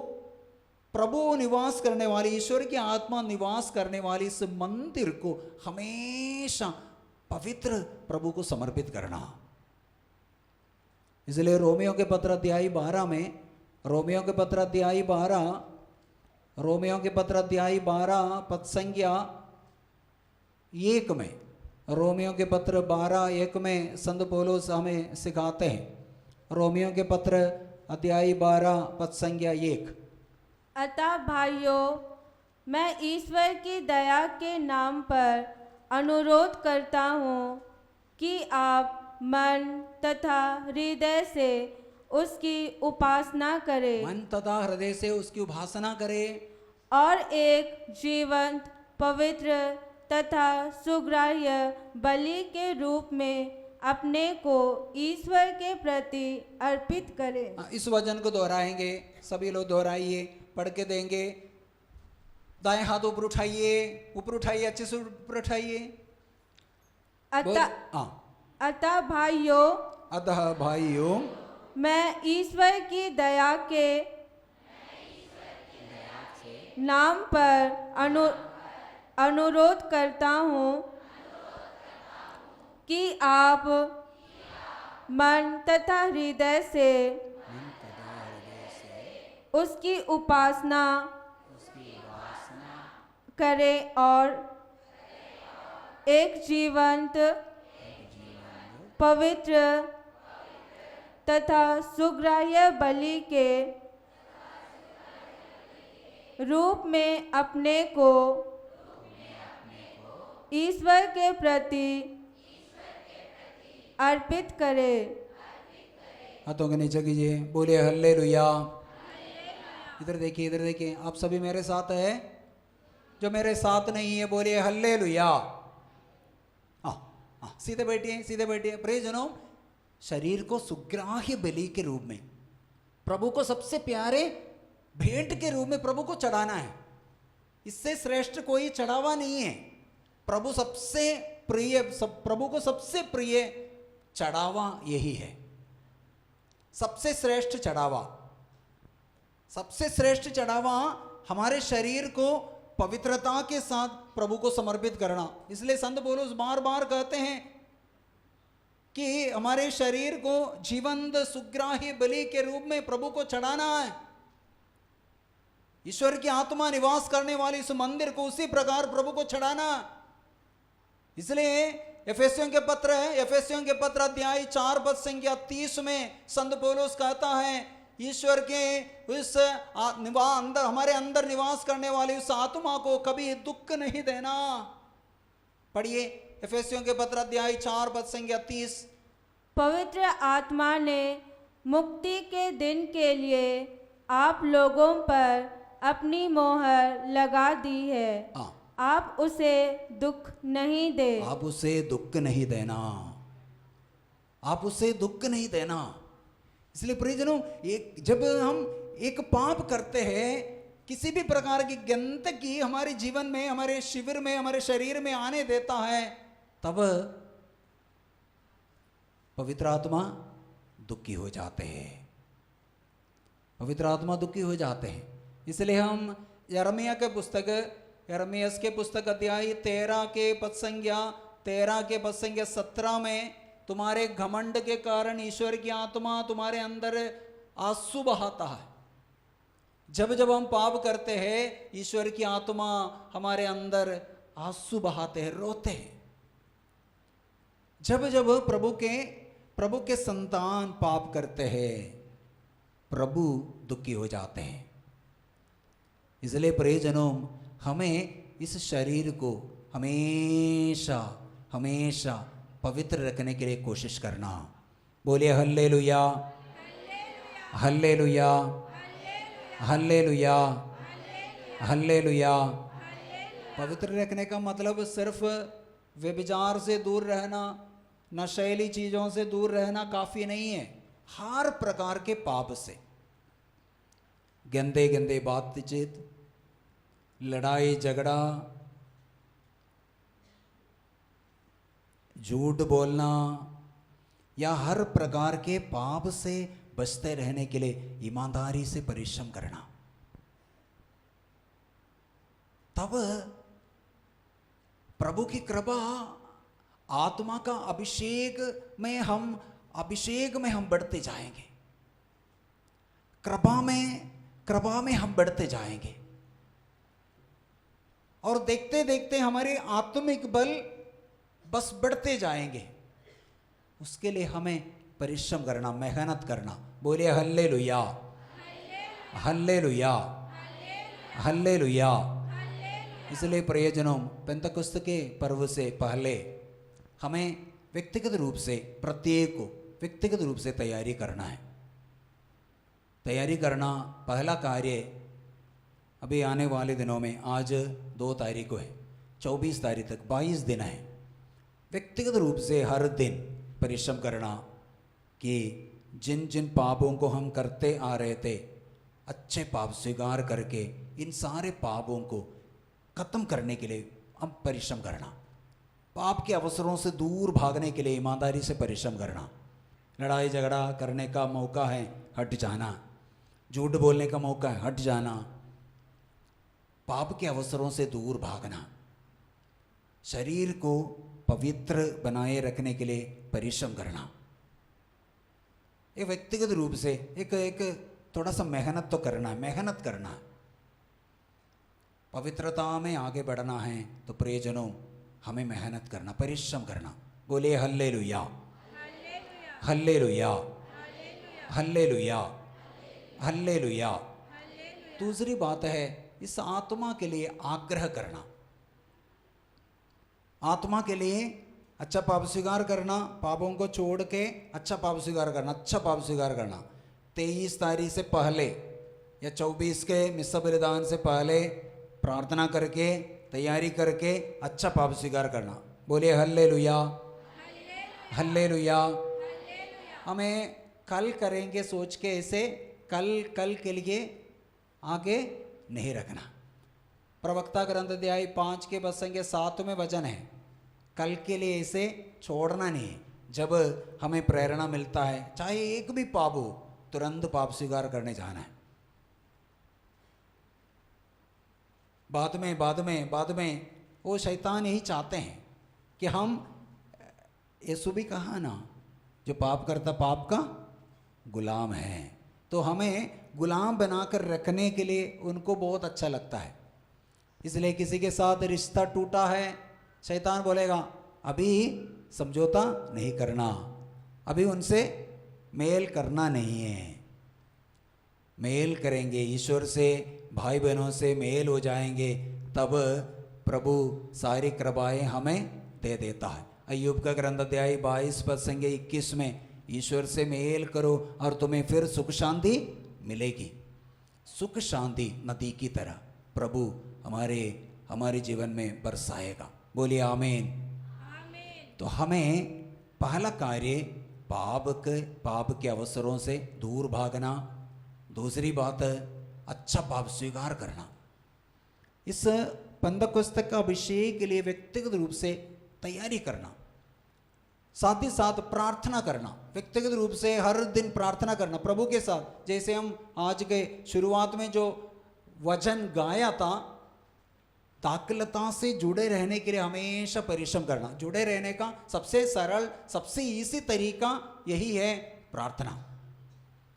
प्रभु निवास करने वाली, ईश्वर की आत्मा निवास करने वाली इस मंदिर को हमेशा पवित्र प्रभु को समर्पित करना। इसलिए रोमियो के पत्र अध्याय 12 में, रोमियो के पत्र अध्याय 12 पद संख्या 1 में, रोमियो के पत्र 12:1 में संत पौलुस हमें सिखाते हैं। रोमियो के पत्र अध्याय 12 पद संख्या 1। अतः भाइयों, मैं ईश्वर की दया के नाम पर अनुरोध करता हूँ कि आप मन तथा हृदय से उसकी उपासना करें, मन तथा हृदय से उसकी उपासना करें, और एक जीवंत, पवित्र तथा सुग्राह्य बलि के रूप में अपने को ईश्वर के प्रति अर्पित करें। इस वचन को दोहराएंगे, सभी लोग दोहराइए, पढ़ के देंगे। दाएं हाथ ऊपर उठाइए, ऊपर उठाइए, अच्छे से ऊपर उठाइए। अतः भाइयों, मैं ईश्वर की दया के नाम पर अनुरोध करता हूँ कि आप मन तथा हृदय से उसकी उपासना करें, और एक जीवंत, पवित्र तथा सुग्राह्य बलि के रूप में अपने को ईश्वर के प्रति अर्पित करें। हाथों के नीचे कीजिए, बोलिए हल्लेलुया। इधर देखिए, इधर देखिए, आप सभी मेरे साथ है, जो मेरे साथ नहीं है बोलिए हल्लेलुया। सीधे बैठिए, सीधे बैठिए। प्रियजनों, शरीर को सुग्राह्य बलि के रूप में, प्रभु को सबसे प्यारे भेंट के रूप में प्रभु को चढ़ाना है। इससे श्रेष्ठ कोई चढ़ावा नहीं है। प्रभु सबसे प्रिय, प्रभु को सबसे प्रिय चढ़ावा यही है, सबसे श्रेष्ठ चढ़ावा। सबसे श्रेष्ठ चढ़ावा हमारे शरीर को पवित्रता के साथ प्रभु को समर्पित करना। इसलिए संत पौलुस बार बार कहते हैं कि हमारे शरीर को जीवंत सुग्राह्य बलि के रूप में प्रभु को चढ़ाना है। ईश्वर की आत्मा निवास करने वाले इस मंदिर को उसी प्रकार प्रभु को चढ़ाना। इसलिए एफेसियों के पत्र अध्याय 4 पद संख्या 30 में संत पौलुस कहता है, ईश्वर के उस अंदर, हमारे अंदर निवास करने वाली उस आत्मा को कभी दुख नहीं देना। पढ़िए एफेसियों के पत्र अध्याय 4 पद संख्या 30। पवित्र आत्मा ने मुक्ति के दिन के लिए आप लोगों पर अपनी मोहर लगा दी है। आप उसे दुख नहीं दे। आप उसे दुख नहीं देना, आप उसे दुख नहीं देना। इसलिए प्रियजनों, जब हम एक पाप करते हैं, किसी भी प्रकार की गंदगी हमारे जीवन में, हमारे शिविर में, हमारे शरीर में आने देता है, तब पवित्र आत्मा दुखी हो जाते हैं, पवित्र आत्मा दुखी हो जाते हैं। इसलिए हम यिर्मयाह के पुस्तक अध्याय 13 के पद संख्या 17 में, तुम्हारे घमंड के कारण ईश्वर की आत्मा तुम्हारे अंदर आंसू बहाता है। जब जब हम पाप करते हैं, ईश्वर की आत्मा हमारे अंदर आंसू बहाते हैं, रोते हैं। जब जब प्रभु के संतान पाप करते हैं, प्रभु दुखी हो जाते हैं। इसलिए प्रियजनों, हमें इस शरीर को हमेशा हमेशा पवित्र रखने के लिए कोशिश करना। बोलिए हल्लेलुया, हल्लेलुया, हल्लेलुया, हल्लेलुया। पवित्र रखने का मतलब सिर्फ व्यभिचार से दूर रहना, नशेली चीज़ों से दूर रहना काफ़ी नहीं है। हर प्रकार के पाप से, गंदे गंदे बातचीत, लड़ाई झगड़ा, झूठ बोलना, या हर प्रकार के पाप से बचते रहने के लिए ईमानदारी से परिश्रम करना। तब प्रभु की कृपा, आत्मा का अभिषेक में हम बढ़ते जाएंगे। कृपा में हम बढ़ते जाएंगे, और देखते देखते हमारे आत्मिक बल बस बढ़ते जाएंगे। उसके लिए हमें परिश्रम करना, मेहनत करना। बोलिए हल्लेलुया, हल्लेलुया, हल्लेलुया। इसलिए प्रियजनों, पेंतकुस्त के पर्व से पहले हमें व्यक्तिगत रूप से, प्रत्येक को व्यक्तिगत रूप से तैयारी करना है। तैयारी करना पहला कार्य अभी आने वाले दिनों में, आज 2 तारीख को है, 24 तारीख तक 22 दिन है। व्यक्तिगत रूप से हर दिन परिश्रम करना कि जिन जिन पापों को हम करते आ रहे थे, अच्छे पाप स्वीकार करके इन सारे पापों को खत्म करने के लिए हम परिश्रम करना। पाप के अवसरों से दूर भागने के लिए ईमानदारी से परिश्रम करना। लड़ाई झगड़ा करने का मौका है, हट जाना। झूठ बोलने का मौका है, हट जाना। पाप के अवसरों से दूर भागना। शरीर को पवित्र बनाए रखने के लिए परिश्रम करना। एक व्यक्तिगत रूप से एक थोड़ा सा मेहनत तो करना है, मेहनत करना है। पवित्रता में आगे बढ़ना है तो प्रियजनों, हमें मेहनत करना, परिश्रम करना। बोलिए हल्लेलुया, हल्लेलुया, हल्लेलुया, हल्लेलुया। दूसरी बात है, इस आत्मा के लिए आग्रह करना। आत्मा के लिए अच्छा पाप स्वीकार करना, पापों को छोड़ के अच्छा पाप स्वीकार करना, अच्छा पाप स्वीकार करना। 23 तारीख से पहले या 24 के मिस्सा बलिदान से पहले प्रार्थना करके, तैयारी करके अच्छा पाप स्वीकार करना। बोलिए हल्लेलुया, हल्लेलुया। हमें कल करेंगे सोच के ऐसे कल के लिए आगे नहीं रखना। प्रवक्ता ग्रंथ अध्याय 5 के वचन के 7वें वचन है, कल के लिए इसे छोड़ना नहीं है। जब हमें प्रेरणा मिलता है, चाहे एक भी पाप हो, तुरंत पाप स्वीकार करने जाना है। बाद में वो शैतान यही चाहते हैं कि हम, यीशु भी कहा ना, जो पाप करता पाप का गुलाम है। तो हमें गुलाम बनाकर रखने के लिए उनको बहुत अच्छा लगता है। इसलिए किसी के साथ रिश्ता टूटा है, शैतान बोलेगा अभी समझौता नहीं करना, अभी उनसे मेल करना नहीं है। मेल करेंगे, ईश्वर से, भाई बहनों से मेल हो जाएंगे, तब प्रभु सारी कृपाएं हमें दे देता है। अय्यूब का ग्रंथ अध्याय 22 पद संख्या 21 में, ईश्वर से मेल करो और तुम्हें फिर सुख शांति मिलेगी। सुख शांति नदी की तरह प्रभु हमारे जीवन में बरसाएगा। बोलिए आमीन। तो हमें पहला कार्य पाप के अवसरों से दूर भागना। दूसरी बात, अच्छा पाप स्वीकार करना। इस पेंतकुस्त का अभिषेक के लिए व्यक्तिगत रूप से तैयारी करना। साथ ही साथ प्रार्थना करना, व्यक्तिगत रूप से हर दिन प्रार्थना करना प्रभु के साथ। जैसे हम आज के शुरुआत में जो वचन गाया था, दाखलता से जुड़े रहने के लिए हमेशा परिश्रम करना। जुड़े रहने का सबसे सरल, सबसे इजी तरीका यही है प्रार्थना।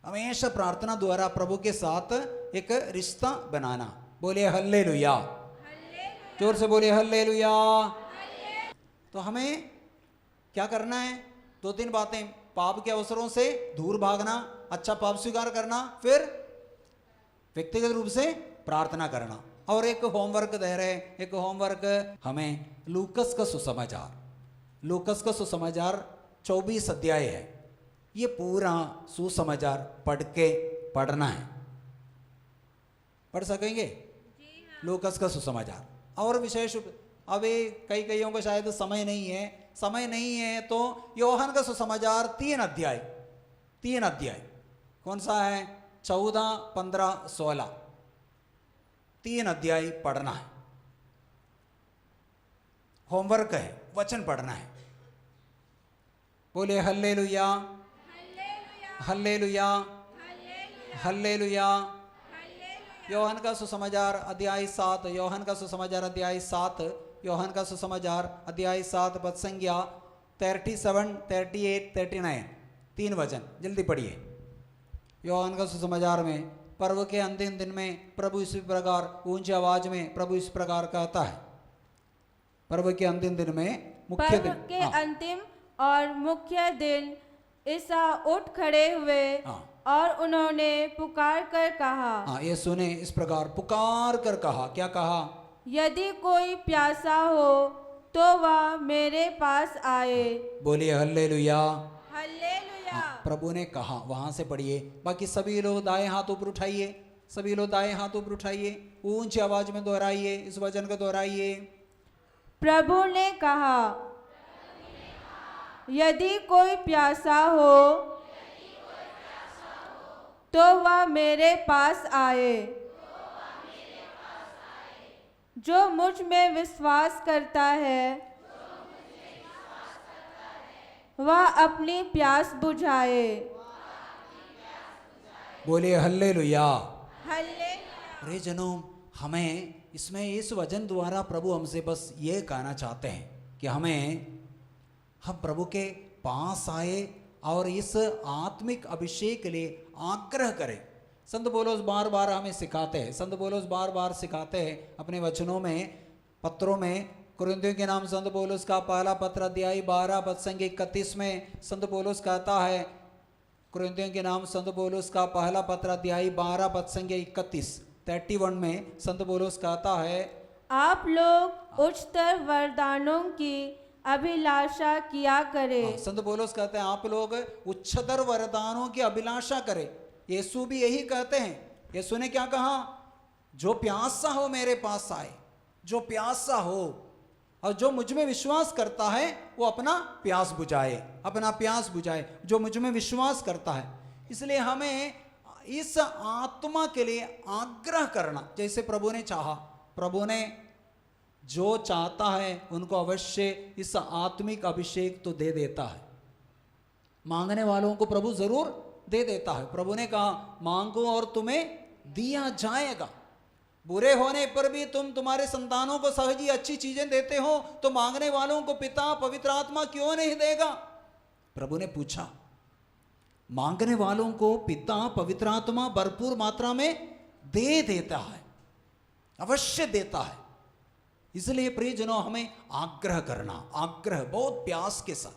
हमेशा प्रार्थना द्वारा प्रभु के साथ एक रिश्ता बनाना। बोलिए हल्लेलुया, जोर से बोलिए हल्लेलुया। तो हमें क्या करना है? 2-3 बातें। पाप के अवसरों से दूर भागना, अच्छा पाप स्वीकार करना, फिर व्यक्तिगत रूप से प्रार्थना करना। और एक होमवर्क दे रहे, एक होमवर्क हमें लूकस का सुसमाचार, लूकस का सुसमाचार 24 अध्याय है। ये पूरा सुसमाचार पढ़ना है। पढ़ सकेंगे? लूकस का सुसमाचार। और विशेष अभी कईयों को शायद समय नहीं है तो योहन का सुसमाचार 3 अध्याय कौन सा है? 14, 15, 16 3 अध्याय पढ़ना है। होमवर्क है, वचन पढ़ना है। बोले हल्लेलुया, हल्लेलुया, हल्लेलुया। योहन का सुसमाचार अध्याय 7, योहन का सुसमाचार अध्याय 7, योहन का सुसमाचार अध्याय 7 पद संख्या 37, 38, 39 3 वचन जल्दी पढ़िए। योहन का सुसमाचार में पर्व के अंतिम दिन में प्रभु इस प्रकार ऊंची आवाज में प्रभु इस प्रकार कहता है। पर्व के अंतिम दिन में मुख्य दिन, पर्व के अंतिम और मुख्य दिन ईसा उठ खड़े हुए और उन्होंने पुकार कर कहा। हाँ, ये सुने, इस प्रकार पुकार कर कहा। क्या कहा? यदि कोई प्यासा हो तो वह मेरे पास आए। बोलिए हल्लेलुया, हल्लेलुया। प्रभु ने कहा। वहां से पढ़िए। बाकी सभी लोग दाएं हाथ ऊपर उठाइए, सभी लोग दाएं हाथ ऊपर उठाइए, ऊंची आवाज में दोहराइए, इस वचन को दोहराइए। प्रभु ने कहा, यदि कोई प्यासा हो तो वह मेरे पास आए। जो मुझ में विश्वास करता है वह अपनी प्यास बुझाए। बोलिए हल्लेलुया। हल्लेलुया। अरे जनों, हमें इसमें इस वचन द्वारा प्रभु हमसे बस ये कहना चाहते हैं कि हम प्रभु के पास आए और इस आत्मिक अभिषेक के लिए आग्रह करें। संत पौलुस बार बार हमें सिखाते हैं, संत पौलुस बार बार सिखाते हैं अपने वचनों में, पत्रों में। कुरिन्थियों के नाम संत पौलुस का पहला पत्र अध्याय 12 पद संख्या 31 में संत पौलुस कहता है, कुरिन्थियों के नाम संत पौलुस का पहला पत्र अध्याय 12 पद संख्या 31 में संत पौलुस कहता है, आप लोग उच्चतर वरदानों की अभिलाषा किया करें। संत पौलुस कहते हैं आप लोग उच्चतर वरदानों की अभिलाषा करें। यीशु भी यही कहते हैं। यीशु ने क्या कहा? जो प्यासा हो मेरे पास आए, जो प्यासा हो, और जो मुझ में विश्वास करता है वो अपना प्यास बुझाए, अपना प्यास बुझाए, जो मुझ में विश्वास करता है। इसलिए हमें इस आत्मा के लिए आग्रह करना, जैसे प्रभु ने चाहा। प्रभु ने जो चाहता है उनको अवश्य इस आत्मिक अभिषेक तो दे देता है। मांगने वालों को प्रभु जरूर दे देता है। प्रभु ने कहा, मांगो और तुम्हें दिया जाएगा। बुरे होने पर भी तुम तुम्हारे संतानों को सहज ही अच्छी चीजें देते हो, तो मांगने वालों को पिता पवित्र आत्मा क्यों नहीं देगा? प्रभु ने पूछा। मांगने वालों को पिता पवित्र आत्मा भरपूर मात्रा में दे देता है, अवश्य देता है। इसलिए प्रियजनों, हमें आग्रह करना, आग्रह बहुत प्यास के साथ।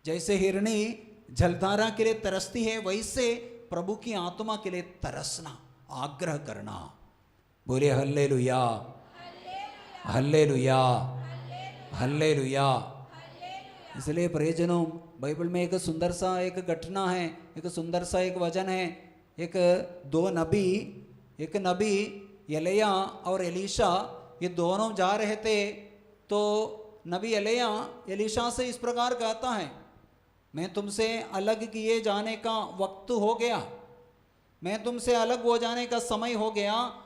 जैसे हिरणी जलधारा के लिए तरसती है, वैसे प्रभु की आत्मा के लिए तरसना, आग्रह करना। बोले हल्लेलुया, हल्लेलुया, हल्लेलुया। इसलिए प्रियजनों, बाइबल में एक सुंदर सा एक घटना है, एक सुंदर सा एक वचन है। एक नबी एलिया और एलीशा, ये दोनों जा रहे थे। तो नबी एलिया एलीशा से इस प्रकार कहता है, मैं तुमसे अलग किए जाने का वक्त हो गया, मैं तुमसे अलग हो जाने का समय हो गया।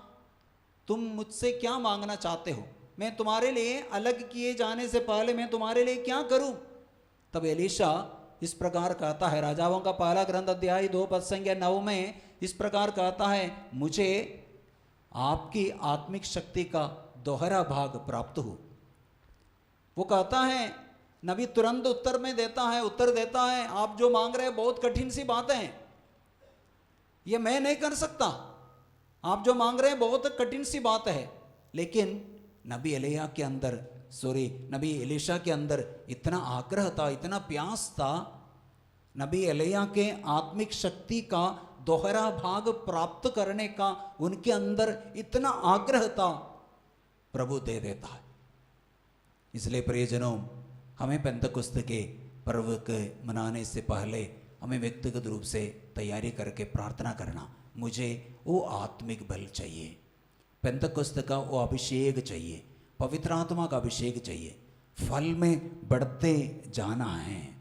तुम मुझसे क्या मांगना चाहते हो? मैं तुम्हारे लिए अलग किए जाने से पहले मैं तुम्हारे लिए क्या करूं? तब एलीशा इस प्रकार कहता है, राजाओं का पहला ग्रंथ अध्याय 2 पद संख्या 9 में इस प्रकार कहता है, मुझे आपकी आत्मिक शक्ति का दोहरा भाग प्राप्त हो। वो कहता है, नबी तुरंत उत्तर देता है, आप जो मांग रहे हैं बहुत कठिन सी बात है, ये मैं नहीं कर सकता, आप जो मांग रहे हैं बहुत कठिन सी बात है। लेकिन नबी एलीशा के अंदर इतना आग्रह था, इतना प्यास था, नबी एलिय्याह के आत्मिक शक्ति का दोहरा भाग प्राप्त करने का उनके अंदर इतना आग्रह था, प्रभु दे देता है। इसलिए प्रियजनों, हमें पेंतकुस्त के पर्व के मनाने से पहले हमें व्यक्तिगत रूप से तैयारी करके प्रार्थना करना, मुझे वो आत्मिक बल चाहिए, पेंतकुस्त का वो अभिषेक चाहिए, पवित्र आत्मा का अभिषेक चाहिए, फल में बढ़ते जाना है।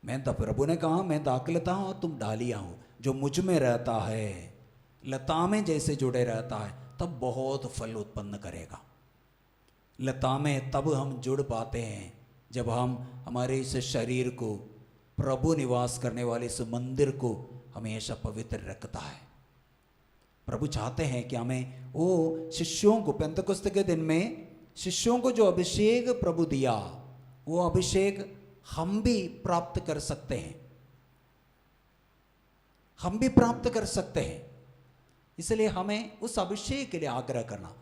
मैं तो प्रभु ने कहा, मैं दाखलता हूँ तुम डालियाँ हो, जो मुझ में रहता है लता में जैसे जुड़े रहता है तब बहुत फल उत्पन्न करेगा। लता में तब हम जुड़ पाते हैं जब हम हमारे इस शरीर को, प्रभु निवास करने वाले इस मंदिर को हमेशा पवित्र रखता है। प्रभु चाहते हैं कि हमें वो शिष्यों को, पेंतकुस्त के दिन में शिष्यों को जो अभिषेक प्रभु दिया, वो अभिषेक हम भी प्राप्त कर सकते हैं, हम भी प्राप्त कर सकते हैं। इसलिए हमें उस अभिषेक के लिए आग्रह करना,